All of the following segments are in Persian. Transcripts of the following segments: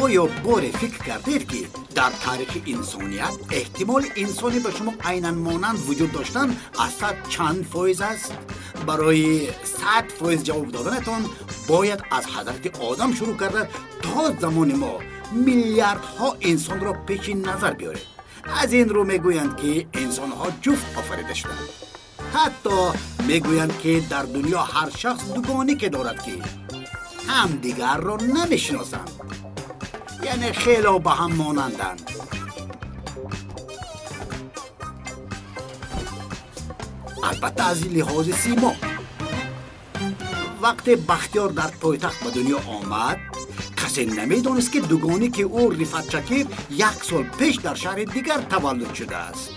آیا باری فکر کردید که در تاریخ انسانیت احتمال انسانی به شما عیناً مانند وجود داشتن از چند فایز است؟ برای 100% جواب دادنتان باید از حضرت آدم شروع کرده تا زمان ما میلیاردها انسان را پیش نظر بیارید. از این رو میگویند که انسان ها جفت آفریده شدند. حتی میگویند که در دنیا هر شخص دوگانی که دارد که هم دیگر را نمیشناسند، یعنی خیلی به هم مانندند. البته از لحاظ سیما وقتی بختیار در پایتخت به دنیا آمد کسی نمیدانست که دوگانی که او رفعت شکیب 1 سال پیش در شهر دیگر تولد شده است.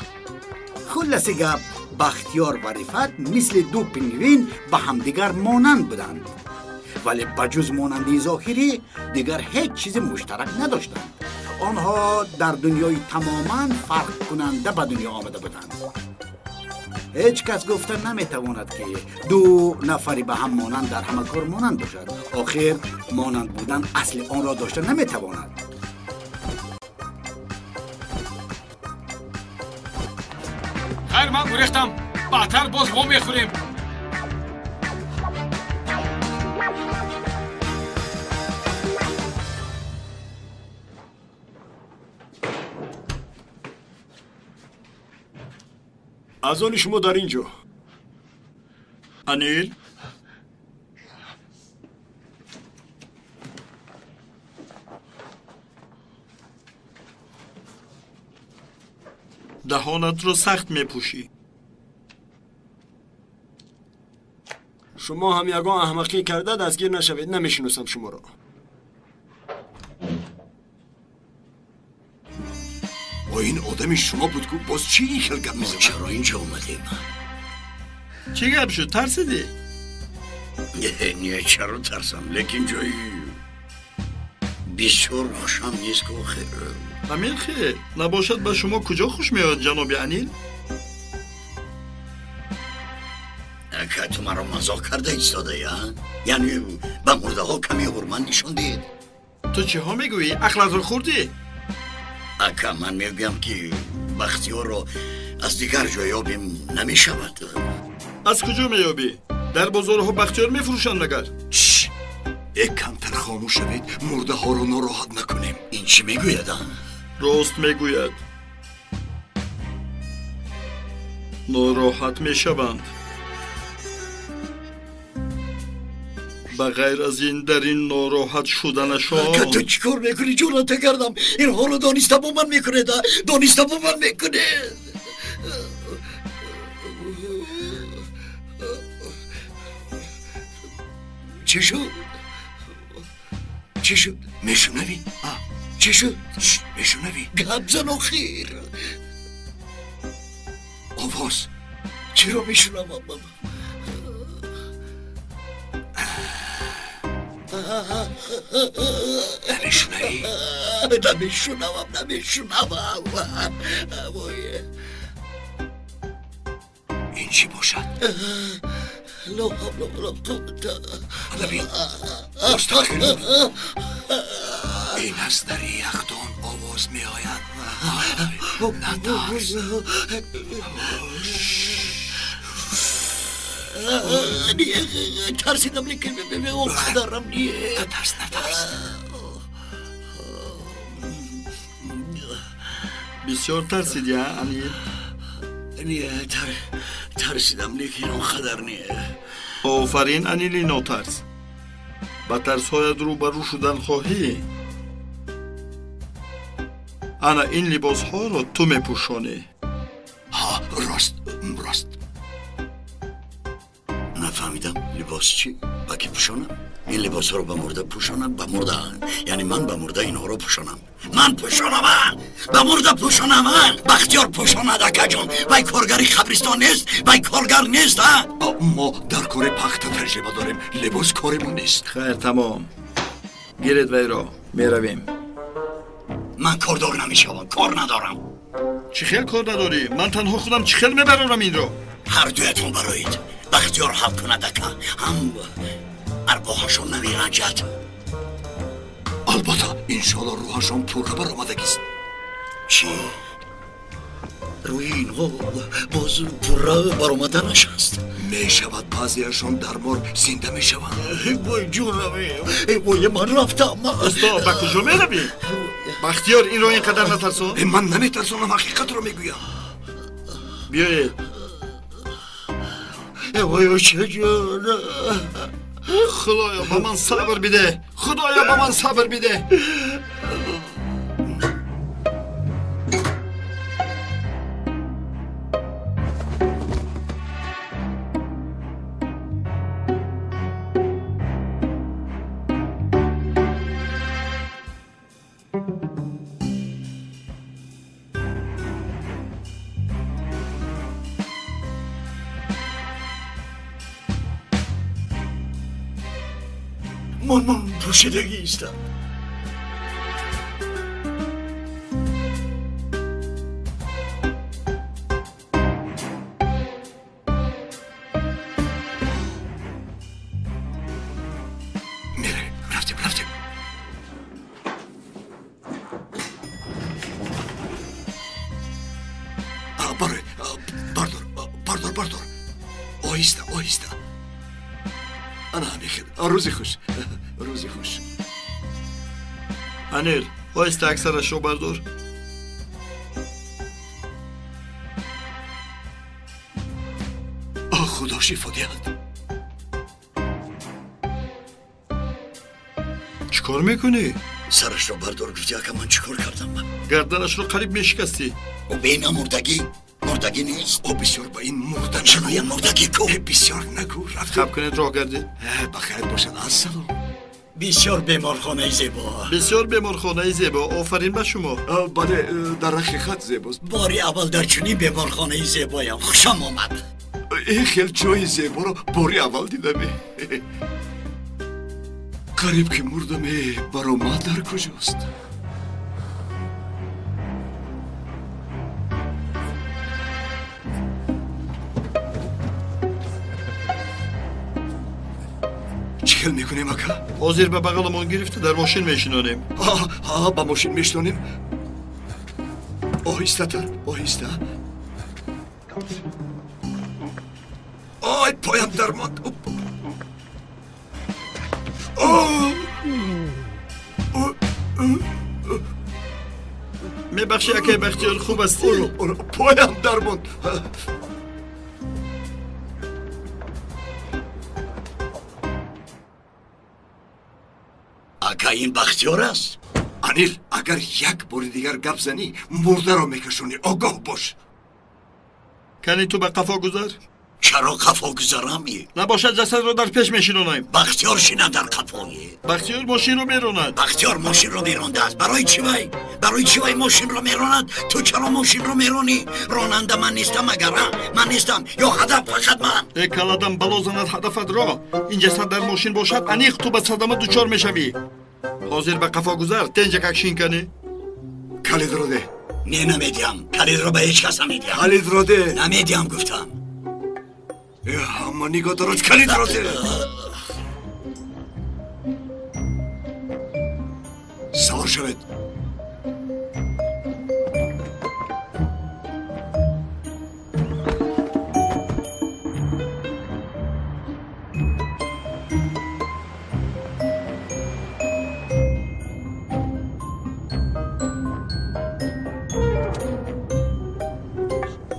خلاصه گپ بختیار و رفعت مثل دو پنگوین به همدیگر مانند بودند، ولی بجز مانندی ظاهری دیگر هیچ چیز مشترک نداشتند. آنها در دنیای تماما فرق کننده به دنیا آمده بودند. هیچ کس گفتن نمیتواند که دو نفری به هم مانند در همه کار مانند باشد. آخر مانند بودن اصل آن را داشته نمیتواند. خیر من گریختم، بعدتر باز ما میخوریم. از آن شما در اینجا. انیل دهانت رو سخت میپوشی. شما هم یگان احمقی کرده دستگیر نشوید. نمیشناسم شما را. با این آدمی شما بود که باز چی این خلقت میزنه؟ چرا اینجا اومدیم؟ چی گپ شد؟ ترسیدی؟ نه چرا ترسم، لیکن جایی بسیار روشن نیست که خیر. همین خیر نباشد به شما کجا خوش میاد جناب انیل؟ که تو مرا مزاق کرده ایستاده یا؟ یعنی به مرده ها کمی حرمت نشان دید؟ تو چی ها میگویی؟ عقلت رو خوردی؟ اکا من میگم که بختیار رو از دیگر جایابیم نمیشود. از کجا میابی؟ در بازارها بختیار میفروشند مگر؟ چش، یک کمتر خاموش شوید. مرده ها رو ناراحت نکنیم. این چی میگوید؟ راست میگوید. ناراحت میشوند. به غیر از این در این ناراحت شدنشان که تو چی کار میکنی؟ جونت کردم. این حالو دانسته با من میکنه. دانسته با من میکنه. چی شد؟ چی شد؟ میشنوی؟ چی شد؟ میشنوی؟ گپ زن آخیر. آواز چرا میشنوم؟ نمیشنوی؟ نمیشنوم. این چی باشد؟ لا حول ولا قوة. ببین مستقل این از در یخدان آواز می آید. نترس. ترسیدم لیکن به اون قدرم نیه. نترس. بسیار ترسیدی ها انیل؟ نیه ترسیدم لیکن اون قدر نیه. آفرین انیلی ناترس. با ترسهایت روبرو شدن خواهی؟ انا این لباس ها را تو میپوشانی. ها راست. نفهمیدم لباس چی؟ با کی پوشانم؟ این لباس ها رو به مرده پوشانم؟ به مرده یعنی من به مرده اینها رو پوشانم؟ من پوشانم؟ به مرده پوشانم؟ بختیار پوشاند اکا جان. وای کارگری خبرستان نیست؟ وای کارگر نیست؟ ما در کار پخت تجربه داریم. لباس کارمون نیست. خیر تمام. گیرید وی را میرویم. من کاردار نمیشوم. کار ندارم. چی خیل کار نداری؟ من تنها خودم چی خیل میبرارم این را؟ هر دویتون برایید. بختیار حل کند اکا. هم ارباهاشون نمیرنجد. البته انشالله روحشان پورا برآمدگیست. چی؟ روی اینها باز پورا برآمده نشست. می شود بعضیشان در مار زنده می شوند. وای جونمه، وای من رفتم. استا با کجا میروی؟ بختیار این رو اینقدر نترسون؟ من نمیترسونم، حقیقت رو میگویم. بیایی وای چجور؟ خدایا با من صبر بده، خدایا با من صبر بده. من پوشیدگی ایستم. میره، رفتیم. بردار. آهسته. انا میخیر. روزی خوش. انیل وایست اکثرش رو بردار. خدا شفا دهد. چیکار میکنی؟ سرش رو بردار. گفتی که من چیکار کردم؟ گردنش رو قریب میشکستی. و به این مردگی نیست. بسیار با این مردن چرا یه مردگی کو؟ بسیار نگو. رفتیم. خب کنید راه گردی. بخیر باشد. السلام. بسیار بیمارخانه زیبا. بسیار بیمارخانه زیبا. آفرین به شما. بله در حقیقت زیباست. باری اول در چنین بیمارخانه زیبایم خوشم آمد. این خیلی جای زیبا رو باری اول دیدم. قریب که مردم برا ما در کجاست؟ چیکار میکنیم اکا؟ آزیر به بغلمون گرفته در ماشین میشینانیم. با ماشین میشنونیم. آهسته تر. آی پایم در ماند. میبخشی اکه بختیار خوب هستی؟ پایم در ماند. اکا این بختیار است؟ انیل اگر یک بار دیگر گپ زنی مرده را میکشونی. آگاه باش. کنی تو به قفا گذار؟ چرا قفا گذارمی؟ نباشد جسد رو در پیش میشینانیم. بختیار شینه در قفایی. بختیار ماشین رو میروند. بختیار ماشین رو میرانده است. برای چی وای ماشین رو میراند؟ تو چرا ماشین رو میرانی؟ راننده من نیستم اگر من نیستم یا هدف فقط من؟ ای کلادم بلا زند هدفت را. این جسد در ماشین باشد انیق تو به صدمه دچار میشوی. حاضر به قفا گذار تنجا ککشین کنی. کلید رو ده. نمیدیم. کلید رو به هیچ کس نمیدیم. کلید رو ده. نمیدیم گفتم. اما نگاه دارد. کلید رو ده. سوار شوید.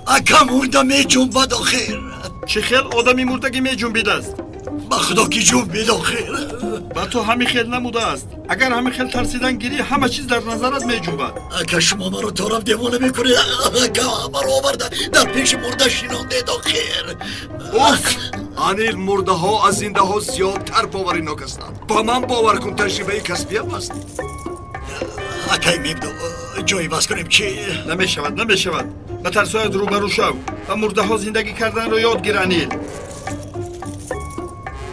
اکا مرده می جنبد آخر. چه خیل آدمی مردگی می جنبیده است؟ با خدا کی جنبید آخر. با تو همین خیل نموده است. اگر همین خیل ترسیدن گیری همه چیز در نظرت می جنبد. اکا شما مرا طرف دیوانه میکنید. اکا مرا آورده در پیش مرده شینانده آخر. اوف. انیل مرده ها از زنده ها زیادتر باورناک هستند. با من باور کن تجربه کسبی هم هست. اکای میبدو جایی بس کنیم چی؟ نمیشود. به ترسویت روبرو شو و مرده ها زندگی کردن رو یاد گیر انیل.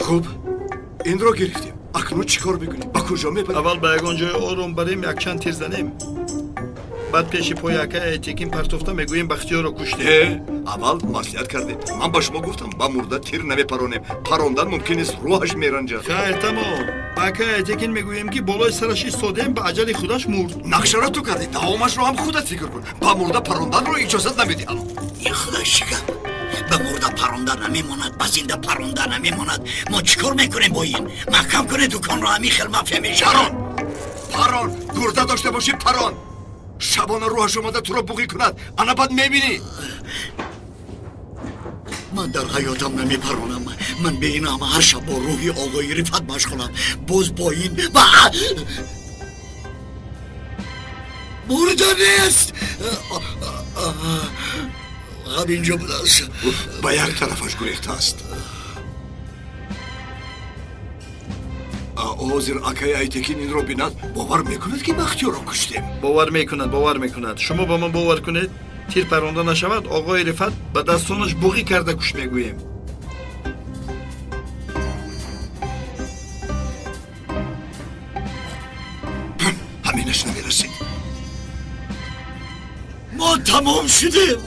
خوب این رو گرفتیم. اکنون چیکار بکنیم؟ با کجا میبریم؟ اول به یگان جای آروم بریم یک چند تیر زنیم. بعد پیش پای اکای تکین پرتوفته میگوییم بختیار رو کشته. اول маслиҳат кардем. ман ба шумо гуфтам ба мурда тир намепаронем. парондан мумкин аст рӯҳаш меранҷад. خیر تمام. اکای تکین میگوییم که بالای سرش ایستادیم به اجل خودش مرد. нақшаро ту кардӣ. давомашро ҳам худат фикр кун. ба мурда паронданро иҷозат намедиҳам. این خودش چیکار؟ به مرده پرونده نمیماند، به زنده پرونده نمیماند. ما چیکار میکنیم با این؟ محکم کنه دکان رو همین خیلی مافیا میشه. парон гурда дошта бошӣ парон. шабона рӯҳаш омада туро буғӣ кунад. ана баъд мебинӣ. من در حیاتم نمیپرونم. من به اینم هر شب با روحی آقای رفت مشغولم. باز با این مرده نیست. همینجا بود است. ба як тарафаш гурехтааст. ҳозир акаи айтекин инро бинад бовар мекунад ки бахтиёрро куштем. باور میکند. شما با من باور کنید تیر پرونده نشود آقای رفت به دستانش بوغی کرده کش میگوییم. ҳаминаш намерасид. ما تمام شدیم.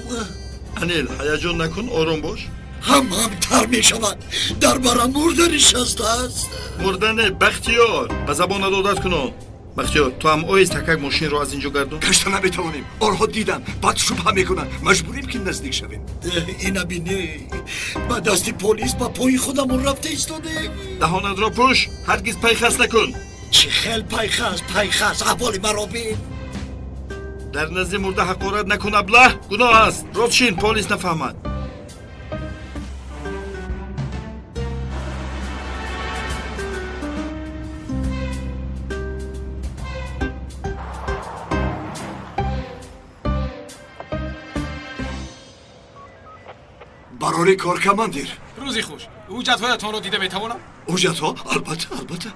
انیل هیجان نکن، آروم باش. هم تر می شود. در برم مرده نشسته است. مردن بختیار به زبان عادت کنون. بختیار تو هم آیست تکک ماشین رو از اینجا گردون. кашта наметавонем. онҳо диданд баъд шубҳа мекунанд. маҷбурем ки наздик шавем. اینا بینی با دستی پلیس با پای خودمون رفته ایستاده. دهانت را پوش، هرگز پیخست نکن. چه خیل پیخست احوال مرا بین. در نزد مرده حقارت نکن ابله، گناه است. راستشین پلیس نفهمد. барори коркамандир. рӯзи хуш. ҳуҷҷатҳоятонро дида метавонам? ҳуҷҷатҳо? албатта.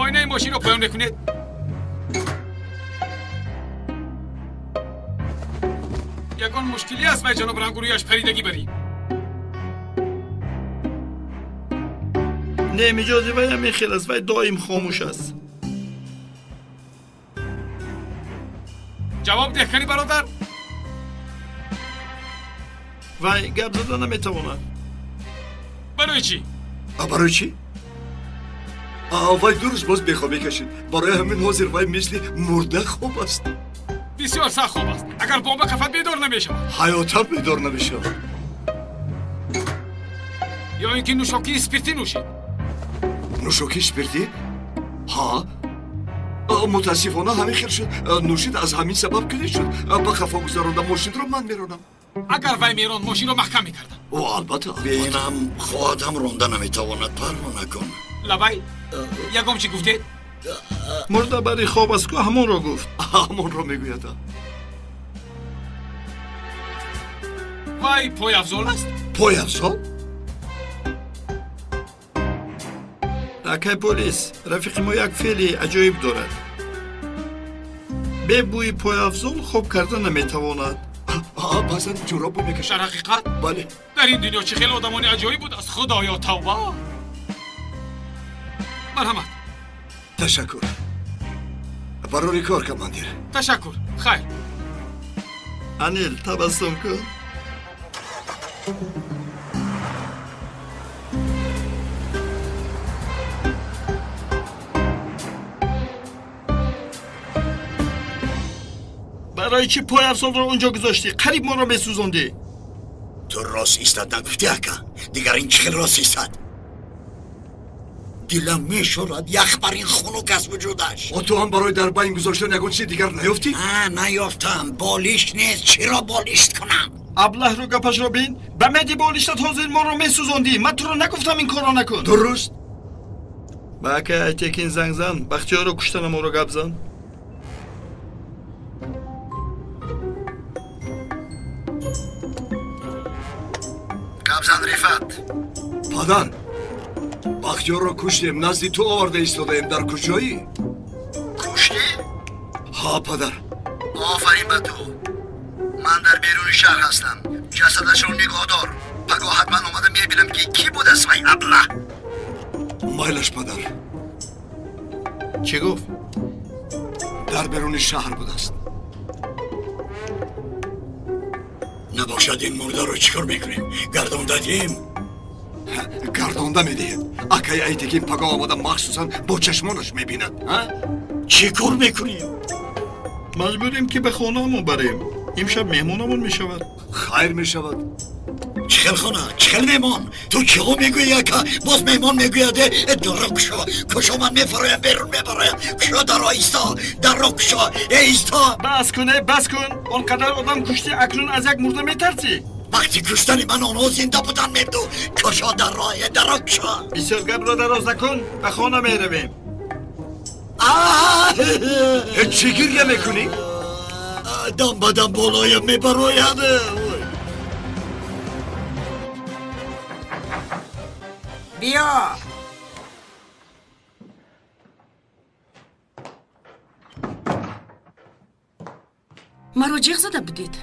оинаи мошинро поён мекунед? ягон мушкилӣ аст вай ҷаноб рангурӯяш паридагӣ барӣ? نه مجازی وی همین خیل است. وی دائم خاموش است. ҷавоб деҳ канӣ бародар. وی گپ زدن نمیتواند. барои чӣ? барои чӣ? вай ду рӯз боз бехоб мекашид. барои ҳамин ҳозир вай мисли мурда хоб аст. бисёр сахт хоб аст. агар бомба кафад бедор намешавад. ҳаётан бедор намешавад. ё ин ки нӯшокии спиртӣ нӯшед. нӯшокии спиртӣ? ҳа мутаассифона ҳамин хел шуд. нӯшид аз ҳамин сабаб килид шуд. ба хафо гузаронда мошинро ман меронам. агар вай мерон мошинро маҳкам мекардам. албатта. به اینم خواهدم رونده نمیتواند پروانه کن. лабай ягом чӣ гуфтед? مرده برای خواب است که همون را گفت. ҳамонро мегӯяд. вай пойафзол аст. пойафзол? اکای پلیس رفیق ما یک فعلی عجایب دارد. به بوی پای افزال خوب کردن نمیتواند. баъзан ҷуроб мекашад. дар ҳақиқат бале. дар ин дунё чӣ хеле одамони аҷоиб будааст. худоё тавба. марҳамат. ташаккур. барори кор командир. ташаккур. хайр. انیل تبسم کن. برای چی پای افزال رو اونجا گذاشتی؟ قریب ما رو بسوزوندی. تو راست ایستاد نگفتی اکا؟ دیگر این چخیل راست ایستاد. دلم میشورد یخ بر این خونوک از وجودش. تو هم برای در بین گذاشتن یگون چیز دیگر نیافتی؟ نیافتم. بالیش نیست. چرا بالیشت کنم؟ ابله رو گپش رو بین. به مدی بالیشت حاضر ما رو میسوزوندی. من تو رو نگفتم این کارو نکن. درست. با اکا ایتکین زنگ زن. بختیار رو کشتن ما رو گپ زن. قبضان رفت. падар бахтиёрро куштем. назди ту оварда истодаем. дар куҷоӣ? کشتی؟ ҳа падар. آفرین به تو. من در بیرون شهر هستم. جسدش رو نگاه دار. پگاه حتما اومده میبینم که کی بود است وی ابله. майлаш падар. چی گفت؟ در بیرون شهر بود است. نباشد این مرده رو چیکار میکنیم؟ گردون دادیم؟ گردونده میدهیم. اکای ایتی که این پگاه آمده مخصوصا با چشمانش میبیند. چیکار میکنیم؟ مجبوریم که به خونه‌مون بریم. امشب مهمونمون میشود. خیر میشود. چخل خونه، چخل میمان. تو چیو میگویی که باز میمان میگویده در کشو. کشو من میفرایم بیرون میبرایم. کشو در ایستا، در کشو ایستا. بس کن. اونقدر آدم کشتی اکنون از یک مرده میترسی. وقتی کشتنی من آنها زنده بودن میبدو. کشو در راه در کشو. بسیار گپ را دراز نکن. به خانه میرویم. چی گریه میکنی؟ دم بدم بالایم میبراید. بیا مرا جیغ زده بودید.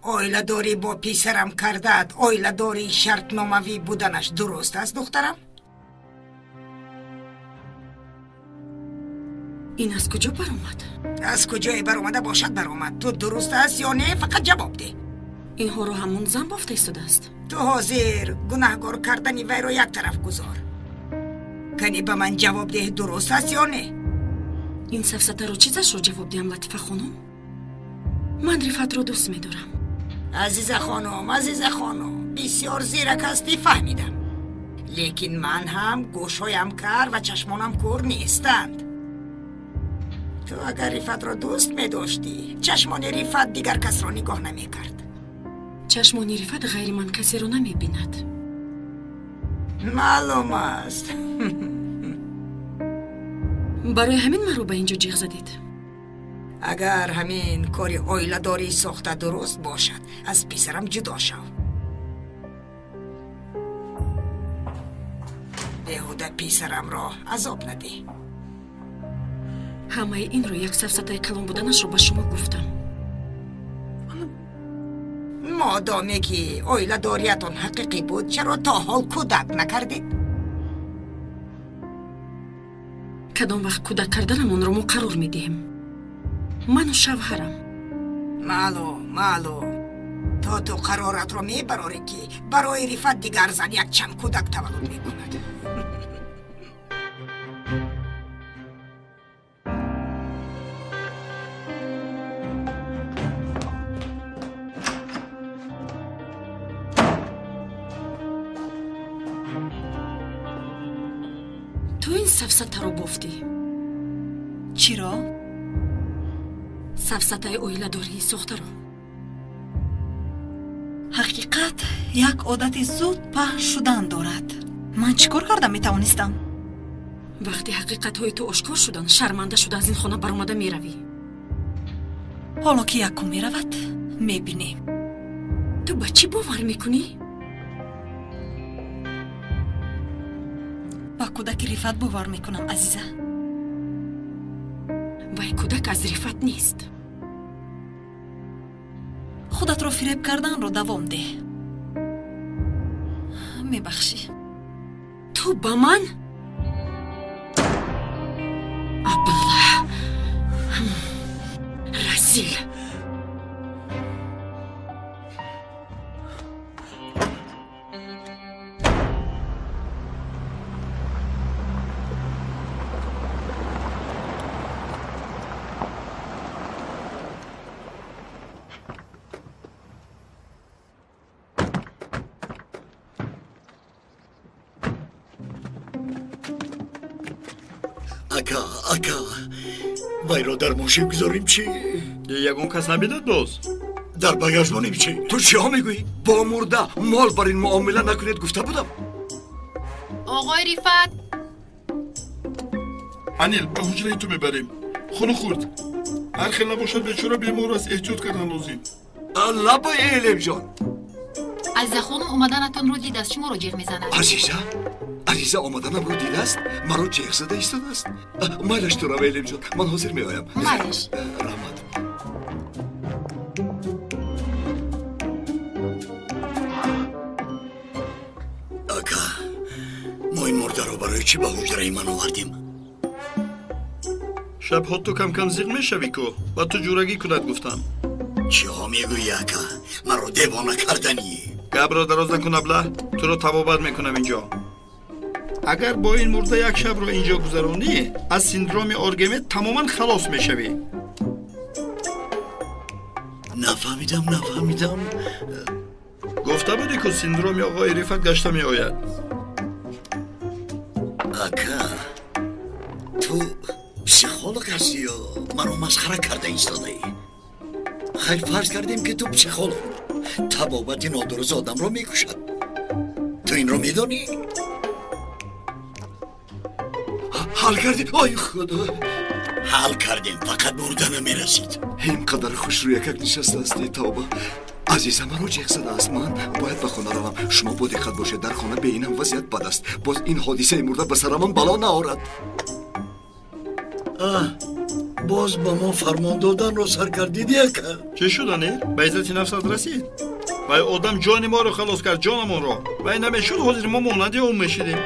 اویلا داری با پیسرم کردد. اویلا داری شرط ناموی بودنش درست است دخترم؟ این از کجا برآمد؟ از کجای برآمده باشد برآمد. تو درست است یا نه فقط جواب ده. اینها رو همون زن بافته ایستاده است. تو حاضر گناهکار کردنی وی رو یک طرف گذار. کنی به من جواب ده درست است یا نه؟ این سفسطه رو چیزش رو جواب دیم لطفه خانم؟ من رفت رو دوست میدارم. عزیز خانم بسیار زیرک هستی فهمیدم. لیکن من هم گوشایم کر و چشمانم کور نیستند. تو اگر رفت را دوست می داشتی چشمان رفت دیگر کس را نگاه نمی کرد. چشمان رفت غیر من کسی رو نمی بیند. معلوم است. برای همین من رو به اینجا جیغ زدید. اگر همین کاری اویلا داری ساخته درست باشد از پسرم جدا شو. بهوده پسرم را عذاب ندی. همه این رو یک سفسطه کلام بودنش رو به شما گفتم. مادامی که اویلا داریتون حقیقی بود چرا تا حال کودک نکردید؟ کدام وقت کودک کردنمون رو ما قرار میدیم. من و شوهرم. معلوم تا تو قرارت رو میبراری که برای رفت دیگر زن یک چند کودک تولد میکند. تو این سفسطه رو بافتی. چی را؟ سفسطه اویلا داری ساخته رو. حقیقت یک عادت زود پخش شدن دارد. من چیکار کردم میتوانستم؟ وقتی حقیقت های تو آشکار شدن شرمنده شده از این خانه برآمده میروی. حالا که یکو میرود میبینیم. تو به چی باور میکنی؟ با کودک رفت باور میکنم عزیزه. وای کودک از رفت نیست. خودت رو فریب کردن رو دوام ده. میبخشی. تو با من؟ ابله رسیل. اکا وای رو در ماشین گذاریم چی؟ یگون کس نبیند باز؟ در بگاژ مانیم چی؟ تو چی ها میگویی؟ با مرده مال بر این معامله نکنید گفته بودم. آقای رفت انیل به حجره تو میبریم. خونو خورد. هر خیلی نباشد بیچاره بیمار است احتیاط کردن لازم. لبای ایلم جان. عزیزه خانم اومدنتون رو دید است شما رو جیغ میزند. عزیزه آمدنم رو دیده است مرا جیغ زده ایستاده است. مایلش تو رو ایلم جان من حاضر می آیم. مایلش رحمت. اکا ما این مرده رو برای چی به حجره من آوردیم؟ шабҳо ту кам зиқ мешавӣ ку ба ту ҷурагӣ кунад гуфтам. чиҳо мегӯӣ ака маро девона карданӣ? гапро дароз накун абла, туро табобат мекунам инҷо. агар бо ин мурда як шабро инҷо гузаронӣ, аз синдроми оргемет тамоман халос мешавӣ. нафаҳмидам. гуфта будӣ ку синдроми оғои Рифат гашта меояд. ака ту психолог ҳастӣ ё маро масхара карда истодаӣ? хайр фарз кардем ки ту психолог табобати нодуруст одамро мекушад. ту инро медонӣ? ҳал кардем? ой худо, ҳал кардем, фақат мурда намерасид. ин қадар хушрӯякак нишастааст. тавба, азизам маро ҷеғ задааст. ман бояд ба хона равам. шумо бо диққат бошед, дар хона беинам вазъият бад аст. боз ин ҳодисаи мурда ба сарамон бало наорад. боз ба мо фармон доданро сар кардидӣ ака? чӣ шуда не? ба иззати нафсат расид? вай одам ҷони моро халос кард, ҷонамонро. вай намешуд ҳозир мо монанди он мешидем.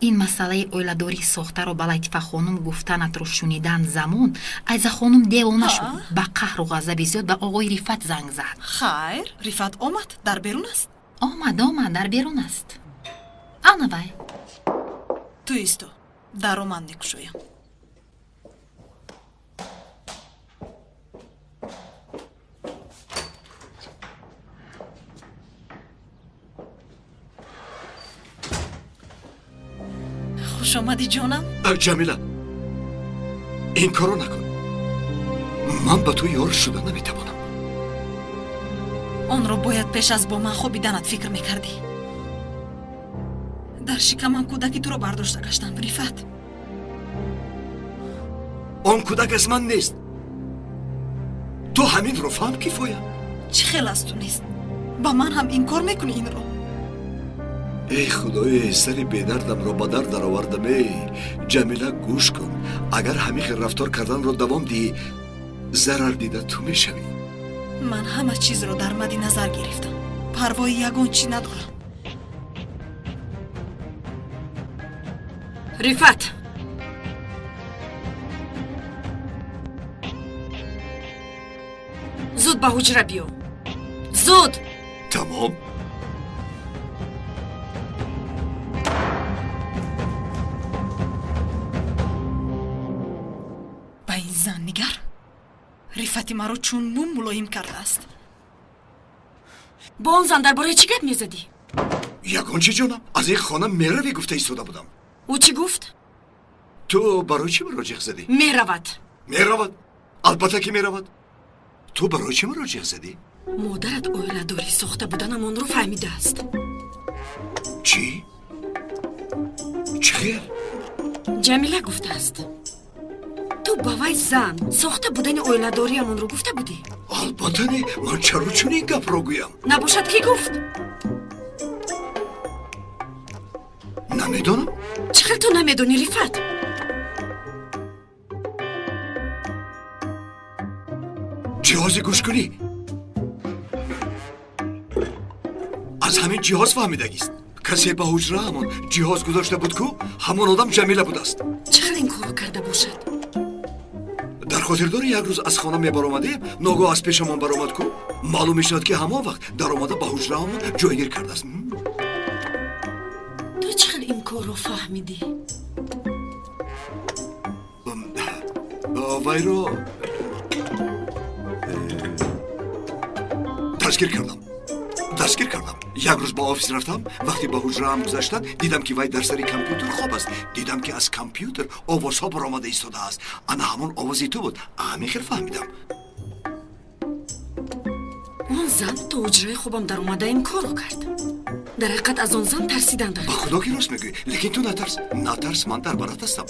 ин масъалаи оиладории сохтаро ба Латифа хонум гуфтанатро шунидан замон Айза хонум девона шуд. ба қаҳру ғазаби зиёд ба оғои Рифат занг зад. хайр, Рифат омад, дар берун аст. омад дар берун аст. ана вай. ту исто, даро ман мекушоям. хуш омадӣ ҷонам. ҷамила, ин корро накун. ман ба ту ёр шуда наметавонам. онро бояд пеш аз бо ман хобиданат фикр мекардӣ. дар шикамам кӯдаки туро бардошта гаштам, Рифат. он кӯдак аз ман нест. ту ҳаминро фаҳм кифоя. чӣ хел аз ту нест? ба ман ҳам инкор мекунӣ инро? эй худои сари бедардамро ба дар даровардам. ҷамила гӯш кун. агар ҳамин хел рафтор карданро давом диҳӣ, зарар дида ту мешавӣ. ман ҳама чизро дар мадди назар гирифтам. парвои ягон чӣ надорам. Рифат! зуд ба ҳуҷра биё. зуд! тамом. ба ин зан нигар. Рифати маро чун мум мулоим кардааст. бо он зан дар бораи чӣ гап мезадӣ? ягон чӣ ҷонам, аз ин хона меравӣ гуфта истода будам. ӯ чӣ гуфт? ту барои чӣ муроҷиҳ задӣ? меравад. меравад? албатта ки меравад. ту барои чӣ муроҷиҳ задӣ? модарат оиладорӣ сохта буданамонро фаҳмидааст. чӣ? чӣ хел? ҷамила гуфтааст. ту ба вай зан сохта будани оиладориамонро гуфта будӣ? албатта не. ман чаро чунин гапро гӯям? набошад ки гуфт? намедонам. чӣ хел ту намедонӣ, Рифат? ҷиҳози гӯшкунӣ. аз ҳамин ҷиҳоз фаҳмидагист. касе ба ҳуҷра ҳамон ҷиҳоз гузошта буд ку ҳамон одам ҷамила будааст. чӣ хел ин корро карда бошад? дар хотир дорӣ як рӯз аз хона мебаромадем, ногоҳ аз пешамон баромад ку маълум мешавад ки ҳамон вақт даромада ба ҳуҷра ҳамон ҷойгир кардааст. ту чӣ хел ин корро фаҳмидӣ? вайро дастгир кардам. як рӯз ба офис рафтам. вақте ба ҳуҷраам гузаштам, дидам ки вай дар сари компютер хоб аст. дидам ки аз компютер овозҳо баромада истодааст. ана ҳамон овози ту буд. ҳамин хел фаҳмидам. он зан то ҳуҷраи хобам даромада ин корро кард. дар ҳақиқат аз он зан тарсидам. ба худо ки рост мегӯӣ. лекин ту натарс, ман дар барат ҳастам.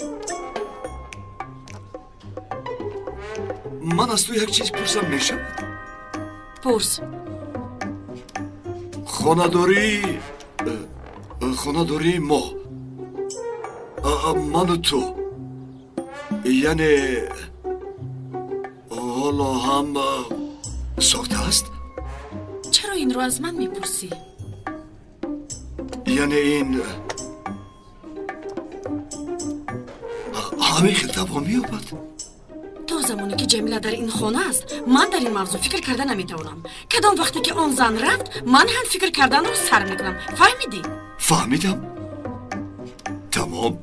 ман аз ту як чиз пурсам мешавад? пурс. хонадории мо, ману ту, яъне ҳоло ҳам ساخته است؟ چرا این رو از من میپرسی؟ یعنی این همه خیلی دوام میابد. تا زمانی که جمیله در این خانه است من در این موضوع فکر کرده نمیتونم. کدام وقتی که آن زن رفت من هم فکر کردن رو سر میکنم. فهمیدی؟ فهمیدم. تمام.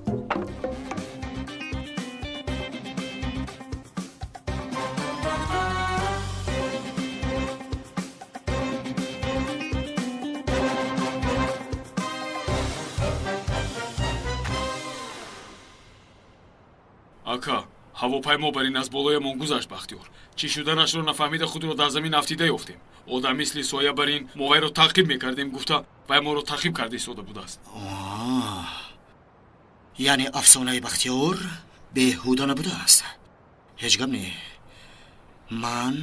ака ҳавопаймо бар ин аз болоямон гузашт бахтиёр чӣ шуданашро нафаҳмида худро дар замин афтида ёфтем одам мисли соя бар ин мо вайро таъқиб мекардем гуфта вай моро таъқиб карда истода будааст. яъне афсонаи бахтиёр беҳуда набудааст. ҳеҷ гап не. ман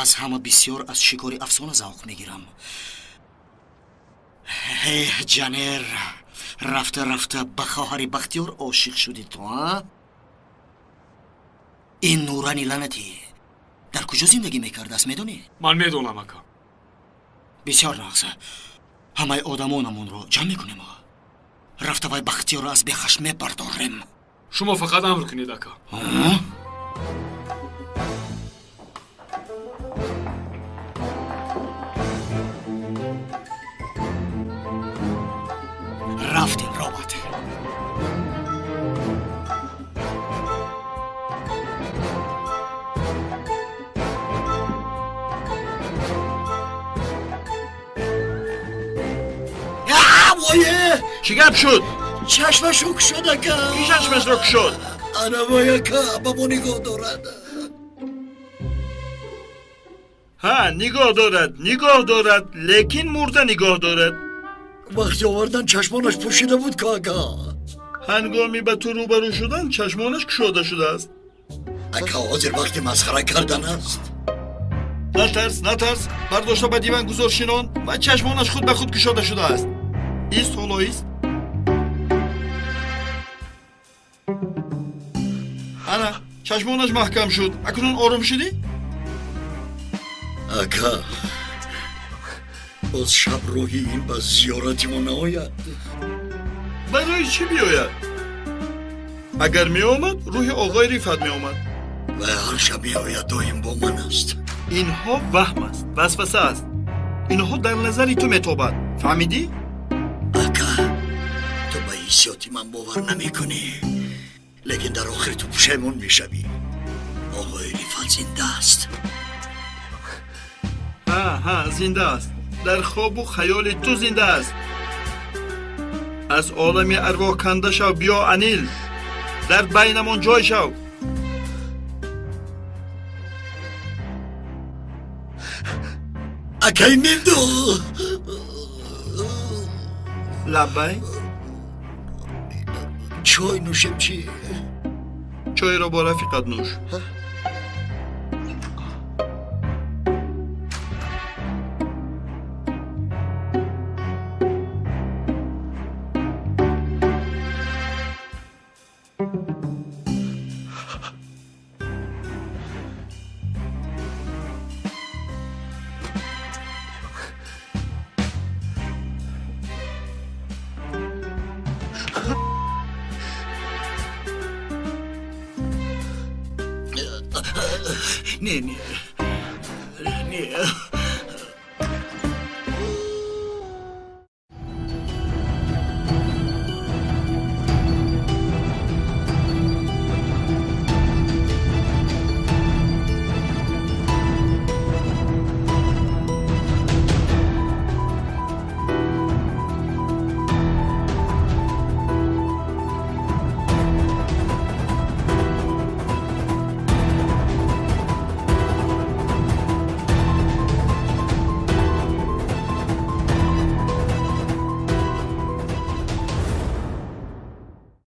аз ҳама бисёр аз шикори афсона завқ мегирам. ҷанер рафта рафта ба хоҳари бахтиёр ошиқ шудӣ ту, а? ин нурани лаънатӣ дар куҷо зиндагӣ мекардааст медонӣ? ман медонам ака. бисёр нағз. ҳамаи одамонамонро ҷамъ мекунем. рафта вай бахтиёрро аз бехашм мебардорем. шумо фақат амр кунед ака. рафтем робот. чӣ гап шуд? чашмашро кушод ака. ки чашмашро кушод? анавой ака ба мо нигоҳ дорад. ҳа, нигоҳ дорад, лекин мурда нигоҳ дорад. вақти овардан чашмонаш пӯшида буд ка ака. ҳангоми ба ту рӯбарӯ шудан чашмонаш кушода шудааст. ака ҳозир вақти масхара кардан аст. натарс, бардошта ба диван гузор шинон ва чашмонаш худ ба худ кушода шудааст. ист ҳоло ист. ана чашмонаш маҳкам шуд. акнун ором шудӣ? ака боз шаб роҳи ин ба зиёрати мо наояд. барои чӣ биёяд? агар меомад рӯҳи оғои рифат меомад. ва ҳар шаб меояд, доим бо ман аст. инҳо ваҳм аст, васваса аст. инҳо дар назари ту метобад. фаҳмидӣ? ака ту ба ҳиссиёти ман бовар намекунӣ, лекин дар охир ту пушаймон мешавӣ. оғои рифат зинда аст. ҳа, зинда аст. дар хобу хаёли ту зинда аст. аз олами арвоҳ канда шав, биё анил. дар байнамон ҷой шав. акай мевду. лаббай. чой нӯшем чӣ? чойро бо рафиқат нӯш. не